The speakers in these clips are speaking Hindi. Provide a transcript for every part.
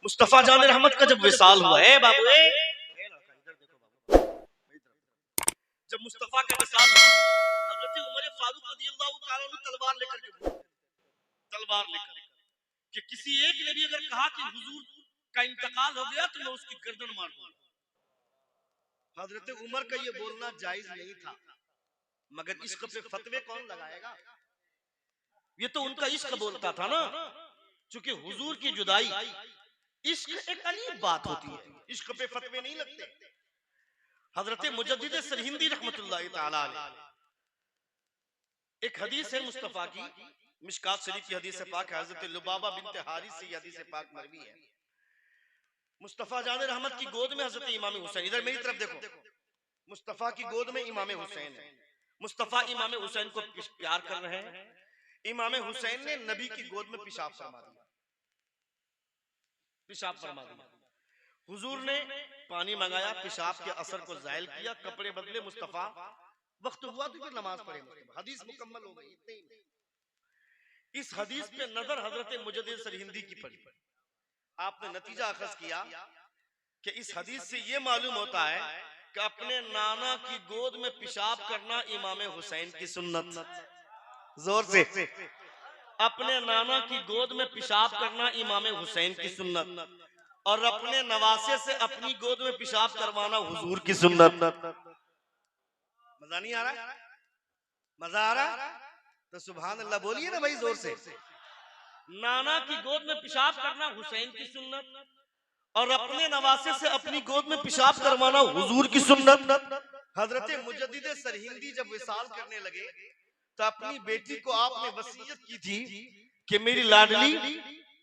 मुस्तफा जान रहमत का जब विसाल हुआ है बाबू, जब मुस्तफा का विसाल हुआ, हजरत उमर फारूक रज़ियल्लाहु ताला अन्हु तलवार लेकर के, तलवार लेकर कि किसी एक ने भी अगर कहा कि हुजूर का इंतकाल हो गया तो मैं उसकी गर्दन मार दूंगा। हजरत उमर का ये बोलना जायज नहीं था, मगर इश्क पे फतवे कौन लगाएगा? ये तो उनका इश्क बोलता था ना, क्योंकि हुजूर की जुदाई इश्क एक अजीब बात होती है, इश्क पे फतवे नहीं लगते। हजरत मुजद्दिद सरहिंदी रहमतुल्लाह ताला अलैह, एक हदीस है मुस्तफा की, मिशकात शरीफ की हदीस पाक है, हजरत लुबाबा बिनते हारिस से हदीस पाक मरवी है। मुस्तफा जान रहमत की गोद में हजरत इमाम हुसैन, इधर मेरी तरफ देखो, मुस्तफा की गोद में इमाम हुसैन है। मुस्तफा इमाम हुसैन को प्यार कर रहे हैं। इमाम हुसैन ने नबी की गोद में पेशाब फरमा दिया, पेशाब फरमा दिया। हुजूर ने पानी मंगाया, पेशाब के असर को जायल किया, कपड़े बदले, मुस्तफा वक्त हुआ तो फिर नमाज पढ़े, हदीस मुकम्मल हो गई। इतने ही इस हदीस पे नजर हजरत मुजद्दिद सरहिंदी की पड़ी। आपने नतीजा अखज किया कि इस हदीस से ये मालूम होता है कि अपने नाना की गोद में पेशाब करना इमाम हुसैन की सुन्नत। जोर से, अपने नाना की गोद में पेशाब करना इमाम हुसैन की सुन्नत, और अपने नवासे से अपनी गोद में पेशाब करवाना हुजूर की सुन्नत। मजा नहीं आ रहा? मजा आ रहा? तो सुभान अल्लाह बोलिए ना भाई जोर से। नाना की गोद में पेशाब करना हुसैन की सुन्नत, और अपने नवासे से अपनी गोद में पेशाब करवाना हुजूर की सुन्नत। हजरत मुजद्दिद सरहिंदी जब विसाल करने लगे तो अपनी बेटी को आपने वसीयत की थी कि मेरी लाडली,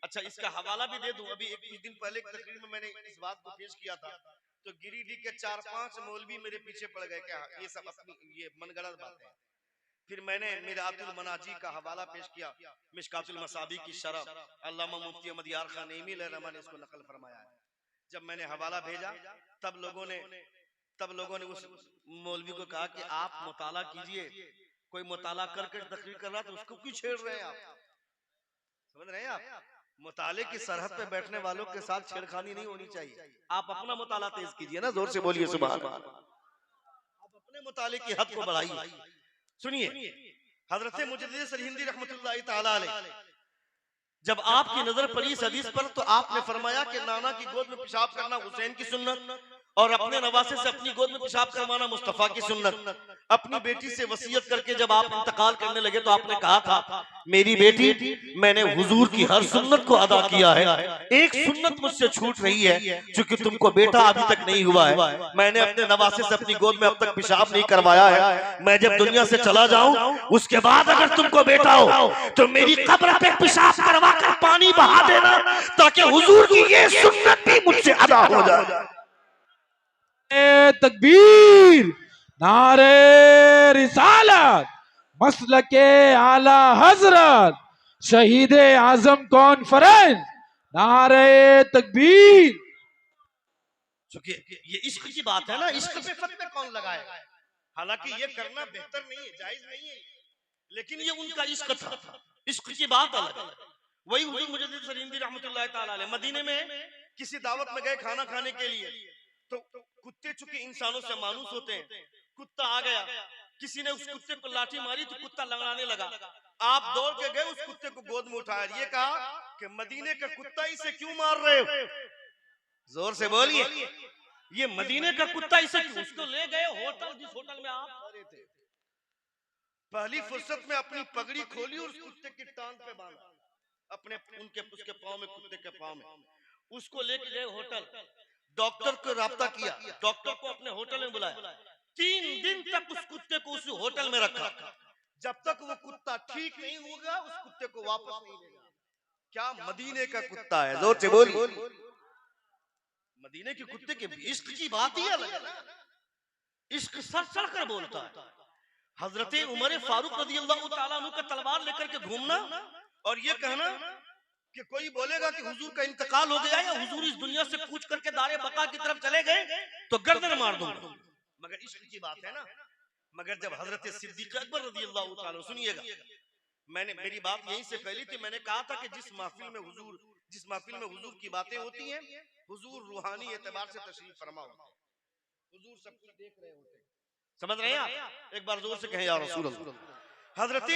अच्छा इसका हवाला भी दे दूं, अभी कुछ दिन पहले एक तकरीर में मैंने इस बात को पेश किया था, तो गिरिडीह के 4-5 मौलवी मेरे पीछे पड़ गए, क्या ये सब अपनी ये मनगढ़ंत बातें। फिर मैंने मिरातुल मनाजी का हवाला पेश किया, मिशकातुल मसाबी की शरह अल्लामा मुफ्ती अहमद यार खान नेमी रहमान ने इसको नकल फरमाया है। जब मैंने हवाला भेजा तब लोगों ने उस मौलवी को कहा कि आप मुताला कीजिए, कोई मुताला करके तकरीर कर रहा तो उसको क्यों छेड़ रहे हैं आप? समझ रहे हैं आप? मुताले की सरहद पे बैठने वालों के साथ छेड़खानी नहीं होनी चाहिए। आप अपना मुताला तेज कीजिए ना, जोर से बोलिए सुभान अल्लाह। आप अपने मुताले की हद को बढ़ाइए। सुनिए, हजरत मुजद्दिद सरहिंदी रहमतुल्लाह ताला अलैह, जब आपकी नजर पड़ी इस हदीस पर तो आपने फरमाया कि नाना की गोद में पेशाब करना हुसैन की सुन्नत, और अपने नवासे से अपनी गोद में पेशाब करवाना मुस्तफा की सुन्नत। अपनी बेटी से वसीयत करके जब आप इंतकाल करने लगे तो आपने कहा था, मेरी बेटी, मैंने हुजूर की हर सुन्नत को अदा किया है, एक सुन्नत मुझसे छूट रही है, क्योंकि तुमको बेटा अभी तक नहीं हुआ है। मैंने अपने नवासे से अपनी गोद में अब तक पेशाब नहीं करवाया है। मैं जब दुनिया से चला जाऊं उसके बाद अगर तुमको बेटा हो तो मेरी कब्र पे पेशाब करवा कर पानी बहा देना, ताकि हुजूर की ये सुन्नत भी मुझसे अदा हो जाए। तकबीर, नारे रिसालत, मसलके आला हजरत, शहीद आजम कॉन्फ्रेंस, नारे तकबीर। क्योंकि ये इश्क की बात है ना, इश्क पे फतवे कौन लगाएगा? हालांकि ये करना बेहतर नहीं है, जायज नहीं है, लेकिन ये उनका इश्क था, इश्क की बात अलग है। वही हुजूर मुजद्दिद सरहिंदी रहमतुल्लाह ताला अलैह मदीने में किसी दावत में गए खाना खाने के लिए, तो कुत्ते चूंकि इंसानों से मानूस होते हैं, कुत्ता आ गया, किसी ने उस कुत्ते को लाठी मारी तो कुत्ता लंगड़ाने लगा। आप दौड़ के गए, उस कुत्ते को गोद में उठाया, ये कहा कि मदीने का कुत्ता इसे क्यों मार रहे हो? जोर से बोलिए, ये मदीने का कुत्ता इसे क्यों? उसको ले गए होटल, जिस होटल में आप रहे थे, पहली फुर्सत में अपनी पगड़ी खोली और उस कुत्ते की टांग पे बांधा, अपने उसके पांव में, कुत्ते के पांव में, उसको लेके गए होटल। डॉक्टर को राब्ता किया, डॉक्टर को अपने होटल में बुलाया, 3 दिन तक उस कुत्ते को उस होटल में रखा, जब तक वो कुत्ता ठीक नहीं होगा उस कुत्ते को वापस नहीं लेगा। क्या मदीने का कुत्ता है? जोर से बोलिए। मदीने के कुत्ते के इश्क की बात ही अलग है ना, इश्क सर चढ़ कर बोलता है। हजरत उमर फारूक रज़ियल्लाहु ताला अन्हु का तलवार लेकर के घूमना और ये कहना कि कोई बोलेगा कि हुजूर का इंतकाल हो गया या हुजूर इस दुनिया से कूच करके दारे बका की तरफ चले गए तो गर्दन मार दूंगा, मगर इश्क की बात है ना। मगर जब हजरत सिद्दीक अकबर रज़ियल्लाहु ताला, सुनिएगा, मेरी बात यहीं से पहली थी, मैंने कहा था कि जिस महफिल में हुजूर जिस महफिल में हुजूर की बातें होती हैं, हुजूर रूहानी एतबार से तशरीफ फरमा होते हैं, हुजूर सब कुछ देख रहे होते हैं। समझ रहे हैं आप? एक बार जोर से कहें या रसूल अल्लाह। हजरत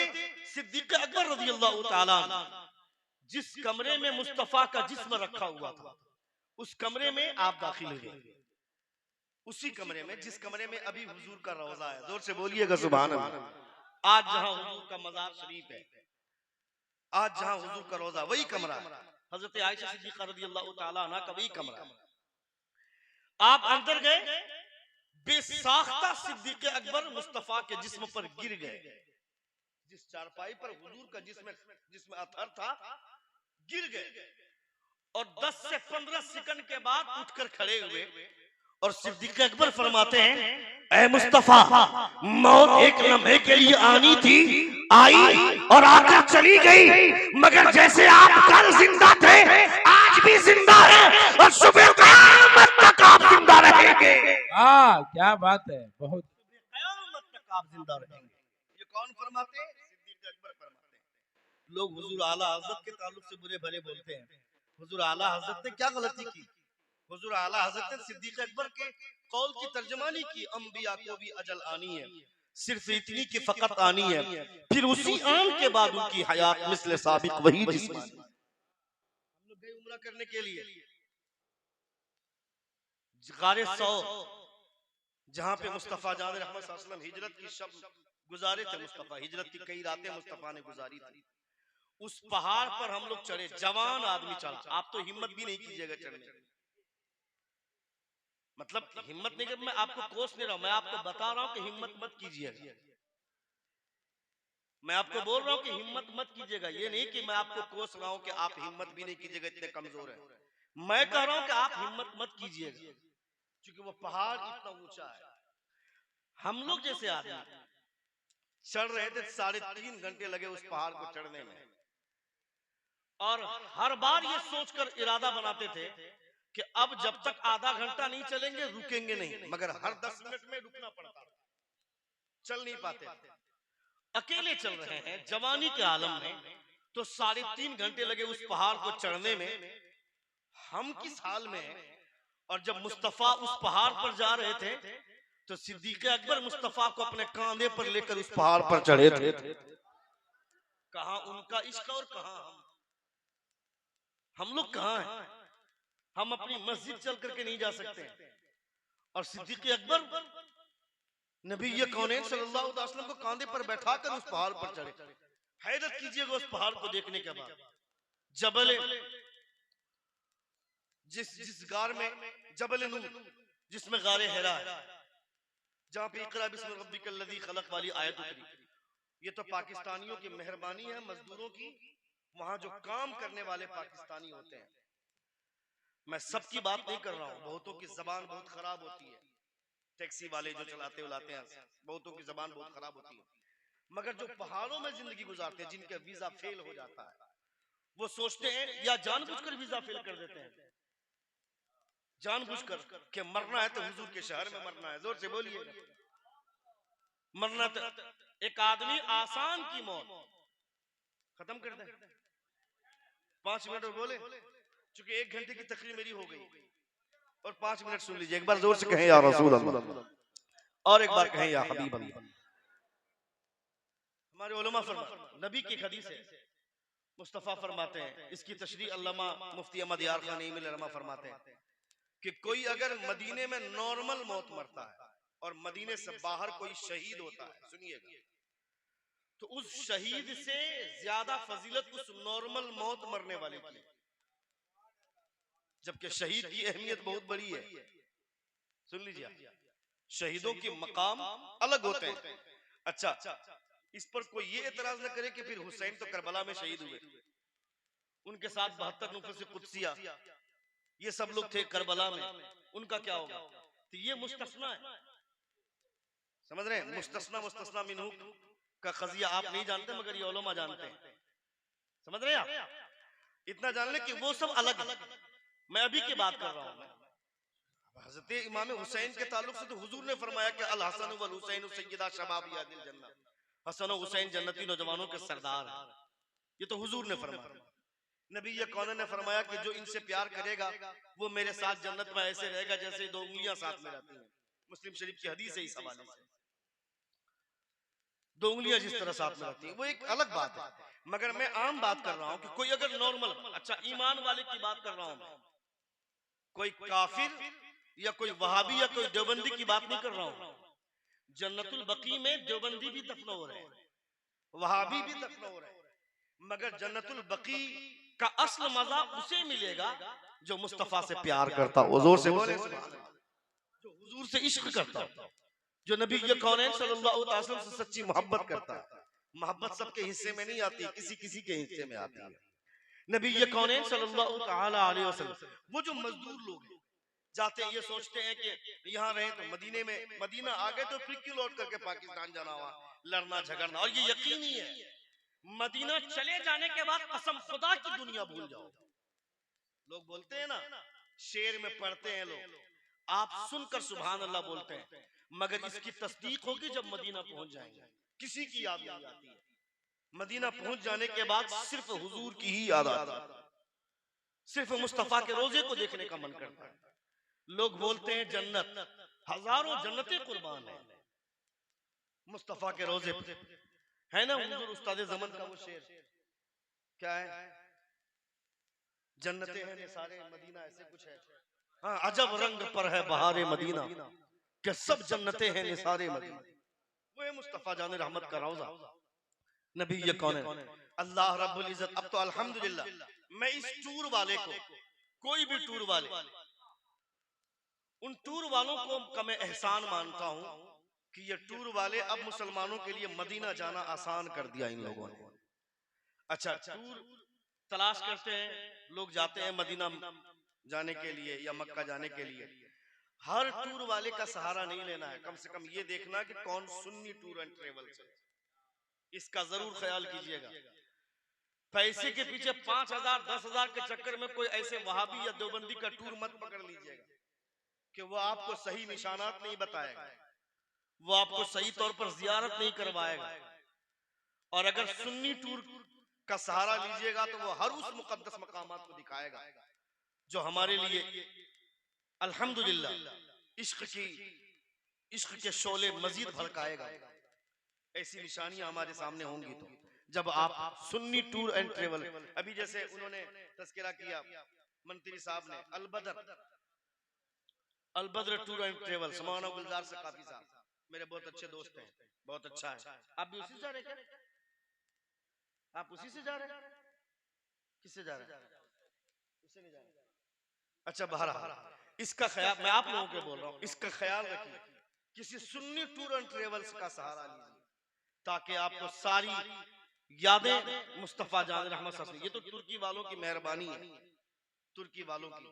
सिद्दीक अकबर रज़ी अल्लाह तआला अन्हु जिस कमरे में मुस्तफा का जिस्म रखा हुआ था, उस कमरे में आप दाखिल हुए। उसी कमरे में जिस कमरे में अभी हुजूर का रोजा है, जोर से बोलिएगा सुभान अल्लाह। आज जहां हुजूर का मज़ार शरीफ है, आज जहां हुजूर का रोजा, वही कमरा है। हजरत आयशा सिद्दीक़ा रज़ियल्लाहु ताला अन्हा का वही कमरा है। आप अंदर गए, बेसाख्ता सिद्दीक अकबर मुस्तफा के जिस्म पर गिर गए। जिस चारपाई पर हुजूर का जिस्म अथर था, गिर गए और 10 से 15 सेकंड के बाद उठकर खड़े हुए और सिद्दीक अकबर फरमाते हैं, ऐ मुस्तफा, मौत एक लम्हे के लिए आनी थी, आई और आकर चली गई, मगर जैसे आप कल जिंदा थे, आज भी जिंदा है और सुबह क़यामत तक आप जिंदा रहेंगे। हाँ, क्या बात है, बहुत। क़यामत तक आप जिंदा रहेंगे। ये कौन फरमाते हैं? सिद्दीक अकबर फरमाते हैं। लोग हुजूर आला हजरत के ताल्लुक से बुरे भले बोलते हैं। हुजूर आला हजरत ने क्या गलती की? हुजूर आला हजरत ने सिद्दीक अकबर के कौल की तर्जमानी की, अंबिया को भी अजल आनी है, सिर्फ इतनी की फकत आनी है, फिर उसी आन के बाद उनकी हयात मिस्ल साबिक वही जिस्मानी। हम लोग गए उम्रा करने के लिए गारे सौ, जहां पे मुस्तफा जान रहमत सल्लल्लाहु अलैहि वसल्लम हिजरत की शब गुजारे थे। मुस्तफा हिजरत की कई रातें मुस्तफा ने गुजारी थी। उस पहाड़ पर हम लोग चढ़े, जवान आदमी चढ़ा। आप तो हिम्मत भी नहीं कीजिएगा चढ़ने, मतलब हिम्मत नहीं कर, मैं आपको कोस नहीं रहा हूं, मैं आपको बता रहा हूं कि हिम्मत मत कीजिएगा। मैं आपको बोल रहा हूं कि हिम्मत मत कीजिएगा, ये नहीं कि मैं आपको कोस रहा हूं कि आप हिम्मत भी नहीं कीजिएगा, इतने कमजोर हैं। मैं कह रहा हूं कि आप हिम्मत मत कीजिएगा, क्योंकि वो पहाड़ इतना ऊंचा है। हम लोग जैसे आदमी चढ़ रहे थे, 3.5 घंटे लगे उस पहाड़ को चढ़ने में, और हर बार ये सोचकर इरादा बनाते थे कि अब जब तक आधा घंटा नहीं चलेंगे, रुकेंगे नहीं, मगर हर 10 मिनट में रुकना पड़ता, चल नहीं पाते। अकेले चल रहे हैं जवानी के आलम में, तो 3.5 घंटे लगे उस पहाड़ को चढ़ने में। हम किस हाल में हैं? और जब मुस्तफा उस पहाड़ पर जा रहे थे, तो सिद्दीक अकबर मुस्तफा को अपने कांधे पर लेकर उस पहाड़ पर चढ़े थे। कहां उनका इश्क और कहां हम लोग कहां हैं? हम अपनी मस्जिद चल करके नहीं जा सकते, और सिद्दीक अकबर नबी कौनैन सल्लल्लाहु अलैहि वसल्लम को कांधे पर बैठाकर उस पहाड़ पर चढ़े। हैरत कीजिएगा उस पहाड़ को देखने के बाद, जबल जिस गार में जबल नूर, जिसमें गारे हिरा है, जहां पे इक़रा बिस्मि रब्बिकल लज़ी खलक़ वाली आयत उतरी। ये तो पाकिस्तानियों की मेहरबानी है, मजदूरों की, वहां जो काम करने वाले पाकिस्तानी होते हैं। मैं सबकी बात नहीं कर रहा हूं, बहुतों की जबान बहुत खराब होती है, टैक्सी वाले जो चलाते उलाते हैं, बहुतों की जबान बहुत खराब होती है, मगर जो पहाड़ों में जिंदगी गुजारते हैं, जिनका वीजा फेल हो जाता है, वो सोचते हैं या जानबूझकर वीजा फेल कर देते हैं, जानबूझकर कि मरना है तो हुजूर के शहर में मरना है। जोर से बोलिए, मरना तो एक आदमी आसान की मौत खत्म कर दे, 5 मिनट और बोले, चूंकि 1 घंटे की तकरीर मेरी हो गई, और 5 मिनट सुन लीजिए। एक बार जोर से कहें या रसूल अल्लाह, और एक बार कहें या हबीब अल्लाह। हमारे उलमा फरमाते, नबी की हदीस है, मुस्तफा फरमाते हैं, इसकी तशरीह अल्लामा मुफ्ती अहमद यार खान इमाम रहमा फरमाते हैं कि कोई अगर मदीने में नॉर्मल मौत मरता है और मदीने से बाहर कोई शहीद होता है, सुनिएगा, तो उस शहीद से ज्यादा फजीलत उस नॉर्मल मौत मरने वाले की, जबकि शहीद की अहमियत बहुत बड़ी है। सुन लीजिए, शहीदों के मकाम अलग होते हैं। अच्छा, इस पर कोई ये एतराज न करे कि फिर हुसैन तो करबला में शहीद हुए, उनके साथ 72 नुफूस कुदसिया, ये सब लोग थे करबला में, उनका क्या होगा? तो ये मुस्तस्ना है, समझ रहे हैं? मुस्तस्ना मुस्तस्ना मिन्हु का खजिया आप नहीं जानते, मगर ये उलमा जानते हैं। समझ रहे हैं आप? इतना जान ले कि वो सब अलग है। मैं अभी की बात कर रहा हूं, हजरत इमाम हुसैन के ताल्लुक से तो हुजूर ने फरमाया कि अल हसन वल हुसैन सय्यदा शबाब यादिल जन्नत, हसन और हुसैन जन्नती नौजवानों के सरदार हैं। ये तो हुजूर ने फरमाया। नबी ये कौन ने फरमाया कि जो इनसे प्यार करेगा वो मेरे साथ जन्नत में ऐसे रहेगा जैसे दो उंगलियां साथ में रहती हैं। मुस्लिम शरीफ की हदीस है इस हवाले से। दो उंगलियां जिस तरह साथ में रहती हैं वो एक अलग बात है, मगर मैं आम बात कर रहा हूं कि कोई अगर नॉर्मल, अच्छा ईमान वाले की बात कर रहा हूं मैं, कोई काफिर या कोई वहाबी या कोई देवबंदी की बात नहीं कर रहा हूं। जन्नतुल बकी में देवबंदी भी दफन हो रहे हैं, वहाबी भी दफन हो रहे हैं, मगर जन्नतुल बकी का असल मजा उसे मिलेगा जो मुस्तफा से प्यार करता, हुजूर से बोले सुभान अल्लाह, जो हुजूर से इश्क करता, जो नबी कौनैन सल्लल्लाहु अलैहि वसल्लम से सच्ची मोहब्बत करता है। मोहब्बत सबके हिस्से में नहीं आती, किसी किसी के हिस्से में आती है। नबी कौनैन सल्लल्लाहु तआला अलैहि वसल्लम, वो जो मजदूर लोग हैं जाते ये सोचते हैं कि यहाँ रहे तो मदीने में, मदीना आ गए तो फिर क्यों लौट करके पाकिस्तान जाना हुआ, लड़ना झगड़ना, और ये यकीन ही है मदीना चले जाने के बाद कसम खुदा की दुनिया भूल जाओ। लोग बोलते हैं ना, शेर में पढ़ते हैं लोग, आप सुनकर सुभान अल्लाह बोलते हैं, मगर इसकी तस्दीक होगी जब मदीना पहुंच जाएंगे। किसी की याद नहीं आती है, मदीना पहुंच जाने के बाद सिर्फ हुजूर की ही याद आती है, सिर्फ मुस्तफा के रोजे को देखने का मन करता है। लोग बोलते हैं जन्नत, हजारों जन्नतें कुर्बान है मुस्तफा के रोजे पे, है ना हुजूर उस्ताद ज़मान का वो शेर क्या है, जन्नतें हैं सारे मदीना, ऐसे कुछ है। हाँ, अजब रंग पर है बहारे मदीना, कि सब जन्नतें हैं निसारे मदीना। वो है मुस्तफा जान रहमत का रौजा, नबी ये कौन है, अल्लाह रब्बुल इज्जत। अब तो अल्हम्दुलिल्लाह मैं इस टूर वाले को, कोई भी टूर वाले, उन टूर वालों को का मैं एहसान मानता हूं कि ये टूर वाले अब मुसलमानों के लिए मदीना जाना आसान कर दिया इन लोगों ने। अच्छा, टूर तलाश करते हैं लोग, जाते हैं मदीना जाने के लिए या मक्का जाने के लिए। हर टूर वाले का सहारा नहीं लेना है, कम से कम ये देखना कि कौन सुन्नी टूर एंड ट्रेवल्स है, इसका जरूर ख्याल कीजिएगा। पैसे के पीछे 5,000 10,000 के चक्कर में कोई ऐसे वहाबी या देवबंदी का टूर मत पकड़ लीजिएगा कि वो आपको सही निशानात नहीं बताएगा, वो आपको सही तौर पर जियारत नहीं करवाएगा। और अगर सुन्नी टूर का सहारा लीजिएगा तो वो हर उस मुकद्दस मकामात को दिखाएगा जो हमारे लिए अल्हम्दुलिल्लाह इश्क के शोले मजीद भड़काएगा। ऐसी निशानियां हमारे सामने होंगी तो जब आप सुन्नी टूर एंड ट्रेवल, अभी जैसे उन्होंने तस्करा किया मंत्री साहब ने, अलबद्र टूर एंड ट्रेवल, समाना गुलजार से काफी साहब मेरे बहुत अच्छे दोस्त हैं, बहुत अच्छा है। आप भी उसी से जा रहे क्या, आप उसी से जा रहे हैं, किससे जा रहे हैं, उससे नहीं जा रहे। अच्छा, बहरहाल इसका ख्याल मैं आप लोगों को बोल रहा हूँ, इसका ख्याल रखिए, किसी सुन्नी टूर एंड ट्रेवल्स का सहारा लीजिए ताकि आपको सारी यादें मुस्तफा जान रहमत सल्लल्लाहु अलैहि वसल्लम, ये तो तुर्की वालों की मेहरबानी है, तुर्की वालों की,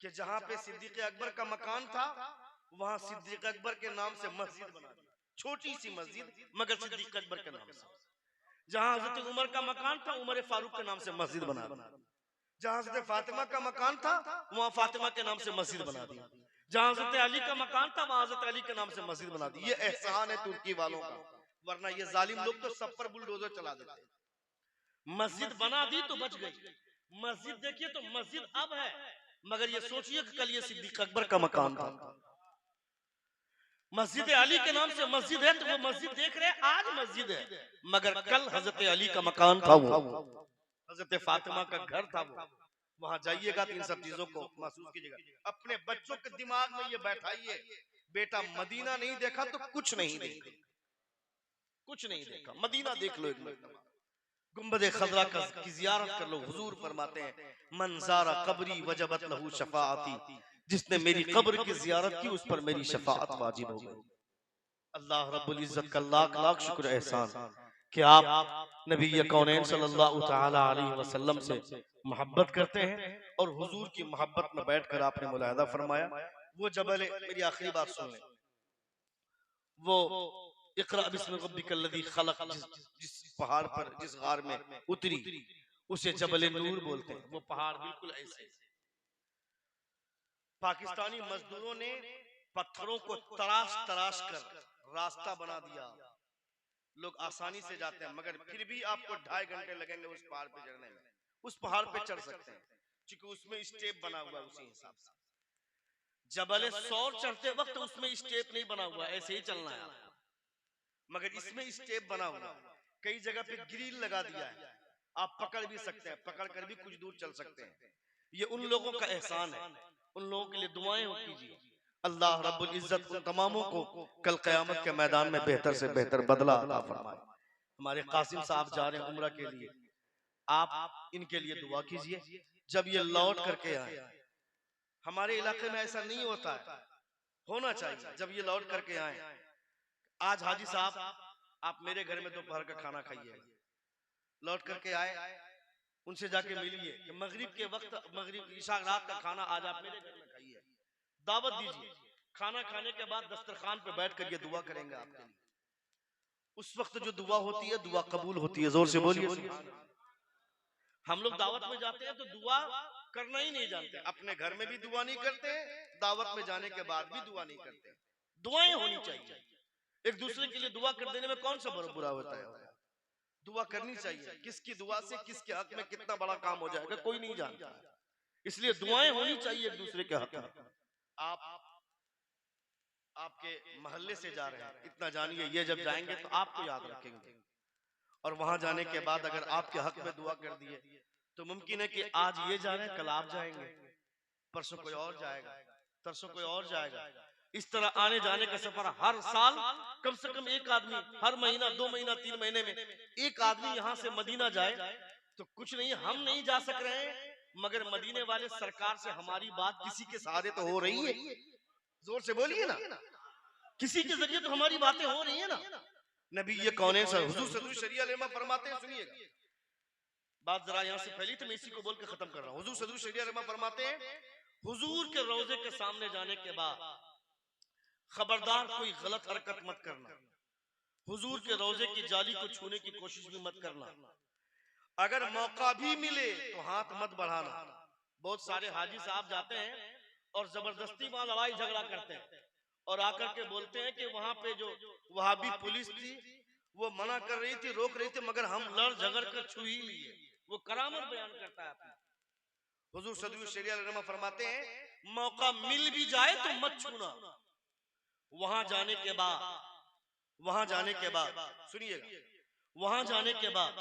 कि जहां पे सिद्दीक अकबर का मकान था वहां सिद्दीक अकबर के नाम से मस्जिद बना दी, छोटी सी मस्जिद मगर सिद्दीक अकबर के नाम से। जहां हजरत उमर का मकान था उमर फारूक के नाम से मस्जिद बना दी, जहां हजरत फातिमा का मकान था वहां फातिमा के नाम से मस्जिद बना दी, जहां हजरत अली का मकान था वहां हजरत अली के नाम से मस्जिद बना दी। ये एहसान है तुर्की वालों का, वरना ये जालिम लोग तो सब पर बुलडोजर चला देते। मस्जिद बना दी तो बच गई, मस्जिद देखिए तो मस्जिद अब है, मगर ये सोचिए कि कल ये सिद्दीक अकबर का मकान था। मस्जिद अली के नाम से मस्जिद है तो वो मस्जिद देख रहे आज मस्जिद है, मगर कल हजरत अली का मकान था, वो हजरत फातिमा का घर था। वो वहां जाइएगा तो इन सब चीजों को महसूस कीजिएगा, अपने बच्चों के दिमाग में ये बैठाइए, बेटा मदीना नहीं देखा तो कुछ नहीं देखा, कुछ नहीं देखा, मदीना देख लो एक मरतबा, गुंबद खजरा की जियारत कर लो। हुजूर फरमाते हैं मंजारा कब्री वजबत लहू शफाअती, जिसने मेरी कब्र की जियारत की उस पर मेरी शफाअत वाजिब हो गई। अल्लाह रब्बुल इज्जत का लाख लाख शुक्र एहसान कि आप नबी कौनैन सल्लल्लाहु तआला अलैहि वसल्लम से मोहब्बत करते हैं और हुजूर की मोहब्बत में बैठकर आपने मुलाहिदा फरमाया वो जबल, मेरी आखिरी बात सुन लें, वो इक़रा बिस्मि रब्बिकल्लज़ी खलक़ जिस पहाड़ पर, जिस गार में उतरी उसे जबल नूर बोलते हैं। वो पहाड़ बिल्कुल ऐसे, पाकिस्तानी मजदूरों ने पत्थरों को तराश तराश कर रास्ता बना दिया, लोग आसानी से जाते हैं, मगर फिर भी आपको 2.5 घंटे लगेंगे उस पहाड़ पे चढ़ने में। उस पहाड़ पे चढ़ सकते हैं, क्योंकि उसमें स्टेप बना हुआ है उसी हिसाब से। जबल सौर चढ़ते वक्त उसमें स्टेप नहीं बना हुआ, ऐसे ही चलना है आपको, मगर इसमें स्टेप बना हुआ है। कई जगह पे ग्रिल लगा दिया है, आप पकड़ भी सकते हैं, पकड़ कर भी कुछ दूर चल सकते हैं। ये उन लोगों का एहसान है, उन लोगों के लिए दुआएं हो कीजिए। अल्लाह रब्बुल इज्जत उन तमामों को कल क़यामत के मैदान में बेहतर से बेहतर बदला अता फरमाए। हमारे कासिम साहब जा रहे हैं उम्रा के लिए, आप इनके लिए दुआ कीजिए। जब ये लौट करके आए, हमारे इलाके में ऐसा नहीं होता है, होना चाहिए। जब ये लौट करके आए, आज हाजी साहब आप मेरे घर में दोपहर का खाना खाइए, लौट करके आए, उनसे जाके मिलिए कि मगरिब के वक्त, मगरिब ईशा रात का खाना आज आप मेरे घर में खाइए, दावत दीजिए। खाना खाने के बाद दस्तरखान पे बैठ कर ये दुआ करेंगे आपके लिए। उस वक्त जो दुआ होती है, दुआ कबूल होती है। जोर से बोलिए। हम लोग दावत में जाते हैं तो दुआ करना ही नहीं जानते, अपने घर में भी दुआ नहीं करते, दावत में जाने के बाद भी दुआ नहीं करते। दुआएं होनी चाहिए, एक दूसरे के लिए दुआ कर देने में कौन सा बुरा होता है? दुआ करनी चाहिए। किसकी दुआ से किसके हक में कितना बड़ा काम हो जाएगा कोई नहीं जानता, इसलिए दुआएं होनी चाहिए एक दूसरे के हक में। आप आपके मोहल्ले से जा रहे हैं, इतना जानिए, ये जब जाएंगे तो आपको याद रखेंगे, और वहां जाने के बाद अगर आपके हक में दुआ कर दिए तो मुमकिन है कि आज ये जा रहे हैं, कल आप जाएंगे, परसों कोई और जाएगा, तरसों कोई और जाएगा। इस तरह आने जाने का सफर हर साल कम से कम एक आदमी, हर महीना, 2 महीना, 3 महीने में एक आदमी यहाँ से मदीना जाए तो कुछ नहीं, हम नहीं जा सक रहे हैं, मगर मदीने वाले सरकार से हमारी बात किसी के सहारे तो हो रही है। जोर से बोलिए ना, किसी के जरिए तो हमारी बातें हो रही है ना। नबी ये कौन है? हुजूर सल्लल्लाहु अलैहि वसल्लम फरमाते हैं, सुनिएगा, बात जरा यहाँ से फैली तो मैं इसी को बोल के खत्म कर रहा हूँ। हुजूर सल्लल्लाहु अलैहि वसल्लम फरमाते हैं, हुजूर के रोजे के सामने जाने के बाद खबरदार कोई गलत हरकत मत करना, हुजूर के रोजे की जाली को छूने की कोशिश भी मत करना, अगर मौका भी मिले तो हाथ मत बढ़ाना। बहुत सारे हाजी साहब जाते हैं और जबरदस्ती वहां लड़ाई झगड़ा करते हैं और आकर के बोलते हैं कि वहां पे जो वहाबी पुलिस थी वो मना कर रही थी, रोक रही थी, मगर हम लड़ झगड़ कर छू ही लिए। वो करामत बयान करता है। हुजूर सल्लल्लाहु अलैहि वसल्लम फरमाते हैं, मौका मिल भी जाए तो मत छूना। वहां जाने के बाद सुनिएगा, वहां जाने के बाद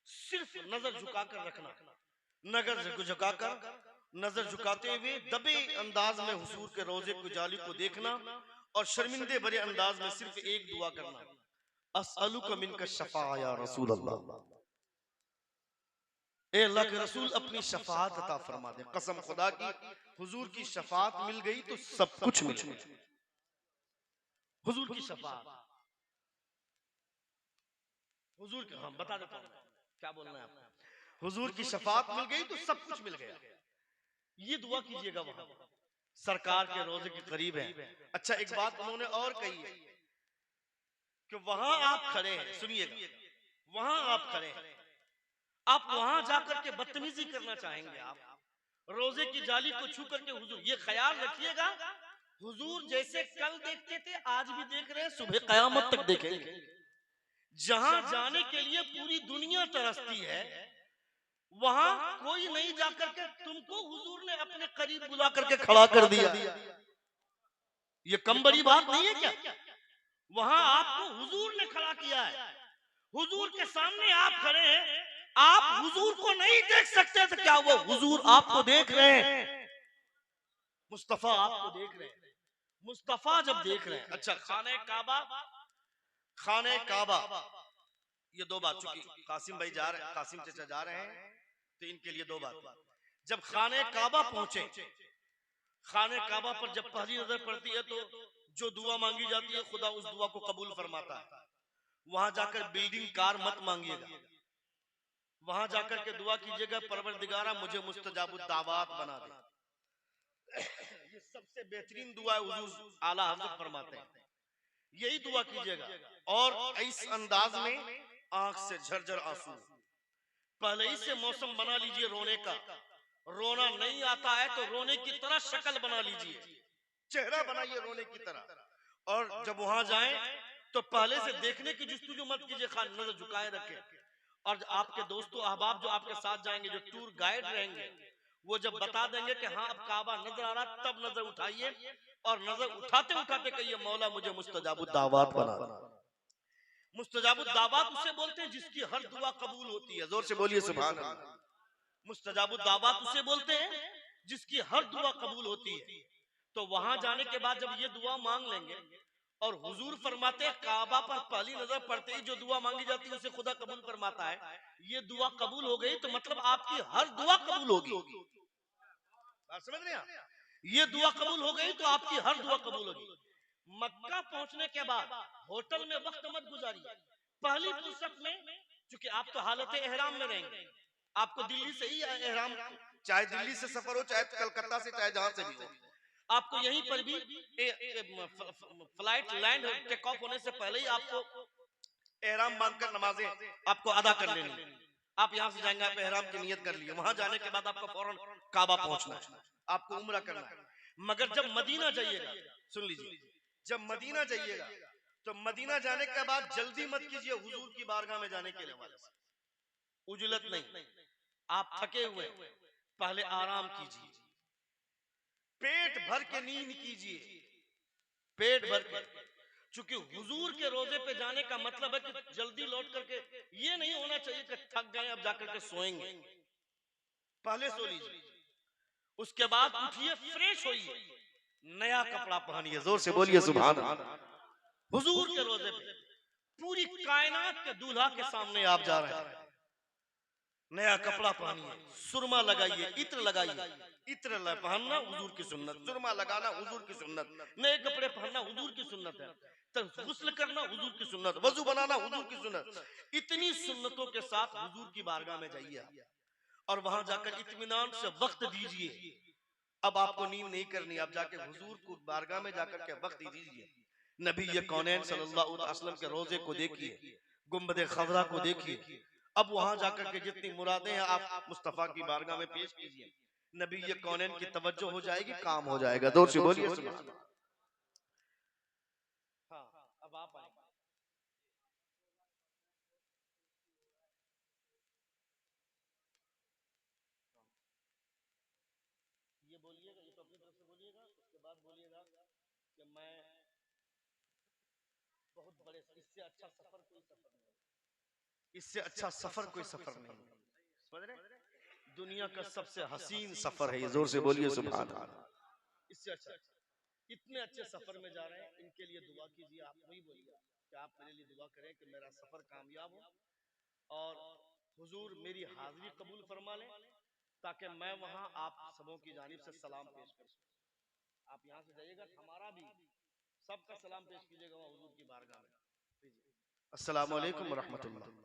सिर्फ नजर झुकाकर रखना, नजर झुकाते हुए दबे अंदाज में हुजूर के रोजे की जाली को देखना और शर्मिंदे भरे अंदाज में सिर्फ एक दुआ करना, अस्अलुका मिनका शफा या रसूल अल्लाह, ए अल्लाह के रसूल अपनी शफाअत अता फरमा दे। कसम खुदा की, हुजूर की शफाअत मिल गई तो सब कुछ मिल गया। हुजूर की शफाअत, हुजूर की, हाँ बता देता हूँ क्या बोलना है आपको। हुजूर की शफाअत मिल गई तो सब कुछ मिल गया। ये दुआ कीजिएगा, वहां सरकार के रोजे के करीब है। अच्छा, एक बात उन्होंने और कही है कि वहां आप खड़े हैं, सुनिएगा, वहां आप खड़े हैं, आप वहां जाकर के बदतमीजी करना चाहेंगे, आप रोजे की जाली को छू करके हुजूर, ये ख्याल रखिएगा, हुजूर जैसे कल देखते थे आज भी देख रहे हैं, सुबह कयामत तक देखेंगे। जहां जाने के लिए पूरी दुनिया तरसती है, वहां कोई नहीं जाकर के तुमको हुजूर ने अपने करीब बुला करके खड़ा कर दिया। ये कम बड़ी बात नहीं है क्या? वहां आपको हुजूर ने खड़ा किया है, हुजूर के सामने आप खड़े हैं, आप हुजूर को नहीं देख सकते तो क्या वो हुजूर आपको देख रहे हैं? मुस्तफा आपको देख रहे हैं। मुस्तफा जब देख रहे हैं, अच्छा, खाने काबा, ये दो बात, चूंकि कासिम भाई जा रहे हैं, कासिम चाचा जा रहे हैं, तो इनके लिए दो बात। जब खाने काबा पहुंचे, खाने काबा पर जब पहली नजर पड़ती है तो जो दुआ मांगी जाती है खुदा उस दुआ को कबूल फरमाता है। वहां जाकर बिल्डिंग कार मत मांगिएगा, वहां जाकर के दुआ कीजिएगा, परवरदिगारा मुझे मुस्तजाबुद दावत बना दे। ये सबसे बेहतरीन दुआ है, हुजूर आला हज़रत फरमाते हैं, यही दुआ कीजिएगा। और इस अंदाज में आंख से झरझर आंसू, पहले ही से मौसम बना लीजिए रोने का, रोना नहीं आता है तो रोने की तरह शक्ल बना लीजिए, चेहरा बनाइए रोने की तरह। और जब वहां जाएं तो पहले से देखने की जुस्तजू मत कीजिए, खाली नजर झुकाए रखें और आपके दोस्तों अहबाब जो आपके साथ जाएंगे, जो टूर गाइड रहेंगे, वो जब बता देंगे कि हाँ अब काबा नजर आ रहा, तब नजर उठाइए और नजर उठाते उठाते कहिए मौला मुझे मुस्तजाबुद्दावात बना दे। मुस्तजाबुद्दावात उसे बोलते हैं जिसकी हर दुआ कबूल होती है। जोर से बोलिए सुभान अल्लाह। मुस्तजाबुद्दावात उसे बोलते हैं जिसकी हर दुआ कबूल होती है। तो वहां जाने के बाद जब ये दुआ मांग लेंगे, और हुजूर फरमाते हैं काबा पर पहली नजर पड़ते ही जो दुआ मांगी जाती है उसे खुदा कबूल फरमाता है। ये दुआ कबूल हो गई तो मतलब आपकी हर दुआ कबूल होगी। बात समझ रहे हैं? ये दुआ कबूल हो गई तो आपकी हर दुआ कबूल होगी। मक्का पहुंचने के बाद होटल में वक्त मत गुजारिए। पहली फुर्सत में, क्योंकि आप तो हालत एहराम में रहेंगे, आपको दिल्ली से ही एहराम, चाहे दिल्ली से सफर हो, चाहे कलकत्ता से, चाहे जहां से भी हो, आपको यहीं पर भी फ्लाइट लैंड टेक ऑफ होने से पहले ही आपको एहराम बांधकर नमाजें आपको अदा कर लेनी। आप यहां से जाएंगे, आप एहराम की नियत कर लिए, वहां जाने के बाद आपको फौरन काबा पहुंचना है, आपको उम्रा करना है। मगर जब मदीना जाइएगा, सुन लीजिए, जब मदीना जाइएगा तो मदीना जाने के बाद जल्दी मत कीजिए हुजूर की बारगाह में जाने के लिए, उजलत नहीं। आप थके हुए, पहले आराम कीजिए, पेट भर के नींद कीजिए, पेट भर के। चूंकि हुजूर के रोजे पे जाने का मतलब है कि जल्दी लौट करके ये नहीं होना चाहिए कि थक गए अब जाकर के सोएंगे। पहले सो लीजिए, उसके बाद उठिए, फ्रेश होइए, नया कपड़ा पहनिए। जोर से बोलिए सुभान अल्लाह। हुजूर के रोजे पे पूरी कायनात के दूल्हा के सामने आप जा रहे हैं, नया कपड़ा पहनिए, सुरमा लगाइए, इत्र लगाइए। इत्र पहनना हुजूर की सुन्नत, सुरमा लगाना हुजूर की सुन्नत, नए कपड़े पहनना हुजूर की सुन्नत है, तब गुस्ल करना हुजूर की सुन्नत, वजू बनाना हुजूर की सुन्नत। इतनी सुन्नतों के साथ हुजूर की बारगाह में जाइए और वहां जाकर इत्मीनान से वक्त दीजिए। अब आपको नींद नहीं करनी, आप जाके हुजूर को बारगाह में जाकर के वक्त दीजिए। नबी ये कौनैन सल्लल्लाहु अलैहि वसल्लम के रोजे को देखिए, गुंबद खजरा को देखिए। अब वहां जाकर के जितनी मुरादें हैं आप मुस्तफा की बारगाह में पेश कीजिए, नबी ये कौनैन की तवज्जो हो जाएगी, काम हो जाएगा। दो से बोलिए सुभान अल्लाह। हाँ, अब आप आएंगे। ये बोलिएगा, ये तो अपनी तरफ से बोलिएगा, उसके बाद बोलिएगा कि मैं बहुत बड़े, इससे अच्छा सफर कोई सफर नहीं, इससे अच्छा सफर कोई सफर नहीं। समझ रहे? दुनिया का सबसे हसीन सफर है ये। जोर से बोलिए सुभान अल्लाह। इससे अच्छा, इतने अच्छे सफर में जा रहे हैं, इनके लिए दुआ कीजिए। आप वही बोलिए कि आप मेरे लिए दुआ करें कि मेरा सफर कामयाब हो और हुजूर मेरी हाजिरी कबूल फरमा लें, ताकि मैं वहां आप सबों की जानिब से सलाम पेश कर सकूं। आप यहाँ से जाइएगा, हमारा भी सबका सलाम पेश कीजिएगा वहां हुजूर की बारगाह में। अस्सलामु अलैकुम व रहमतुल्लाह।